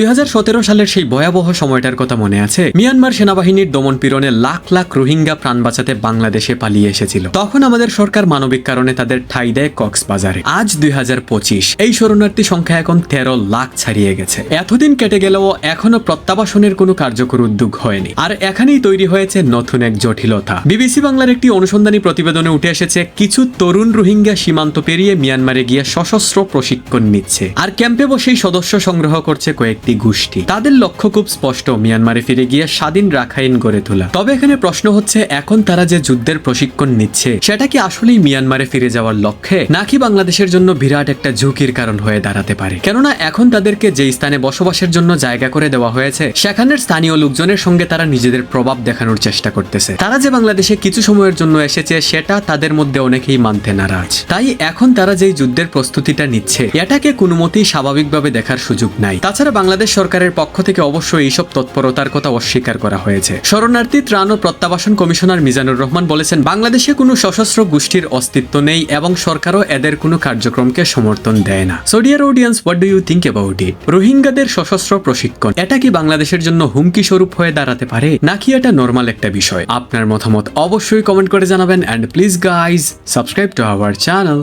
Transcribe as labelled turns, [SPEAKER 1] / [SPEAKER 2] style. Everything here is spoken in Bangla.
[SPEAKER 1] 2017 সালের সেই ভয়াবহ সময়টার কথা মনে আছে? মিয়ানমার সেনাবাহিনীর দমনপীড়নে লাখ লাখ রোহিঙ্গা প্রাণ বাঁচাতে বাংলাদেশে পালিয়ে এসেছিল। তখন আমাদের সরকার মানবিক কারণে তাদের ঠাঁই দেয় কক্সবাজারে। আজ 2025, এই শরণার্থী সংখ্যা এখন 13 লাখ ছাড়িয়ে গেছে। এতদিন কেটে গেলেও এখনো প্রত্যাবাসনের কোনো কার্যকর উদ্যোগ হয়নি। আর এখানেই তৈরি হয়েছে নতুন এক জটিলতা। বিবিসি বাংলার একটি অনুসন্ধানী প্রতিবেদনে উঠে এসেছে, কিছু তরুণ রোহিঙ্গা সীমান্ত পেরিয়ে মিয়ানমারে গিয়ে সশস্ত্র প্রশিক্ষণ নিচ্ছে, আর ক্যাম্পে বসেই সদস্য সংগ্রহ করছে কয়েকটি গোষ্ঠী। তাদের লক্ষ্য খুব স্পষ্ট, মিয়ানমারে ফিরে গিয়ে স্বাধীন রাখাইন গড়ে তোলা। তবে এখানে প্রশ্ন হচ্ছে, এখন তারা যে যুদ্ধের প্রশিক্ষণ নিচ্ছে সেটা কি আসলেই মিয়ানমারে ফিরে যাওয়ার লক্ষ্যে, নাকি বাংলাদেশের জন্য বিরাট একটা ঝুঁকির কারণ হয়ে দাঁড়াতে পারে? কেননা এখন তাদেরকে যে স্থানে বসবাসের জন্য জায়গা করে দেওয়া হয়েছে, সেখানের স্থানীয় লোকজনের সঙ্গে তারা নিজেদের প্রভাব দেখানোর চেষ্টা করতেছে। তারা যে বাংলাদেশে কিছু সময়ের জন্য এসেছে সেটা তাদের মধ্যে অনেকেই মানতে নারাজ। তাই এখন তারা যেই যুদ্ধের প্রস্তুতিটা নিচ্ছে, এটাকে কোনো মতেই স্বাভাবিকভাবে দেখার সুযোগ নাই। তাছাড়া বাংলাদেশ সরকারের পক্ষ থেকে অবশ্যই এইসব তৎপরতার কথা অস্বীকার করা হয়েছে। শরণার্থী ত্রাণ ও প্রত্যাবাসন কমিশনার মিজানুর রহমান বলেছেন, বাংলাদেশে কোনো সশস্ত্র গোষ্ঠীর অস্তিত্ব নেই এবং সরকারও এদের কোনো কার্যক্রমকে সমর্থন দেয় না। So dear audience, what do you think about it? রোহিঙ্গাদের সশস্ত্র প্রশিক্ষণ, এটা কি বাংলাদেশের জন্য হুমকি স্বরূপ হয়ে দাঁড়াতে পারে, নাকি এটা নরমাল একটা বিষয়? আপনার মতামত অবশ্যই কমেন্ট করে জানাবেন, and please guys subscribe to our channel.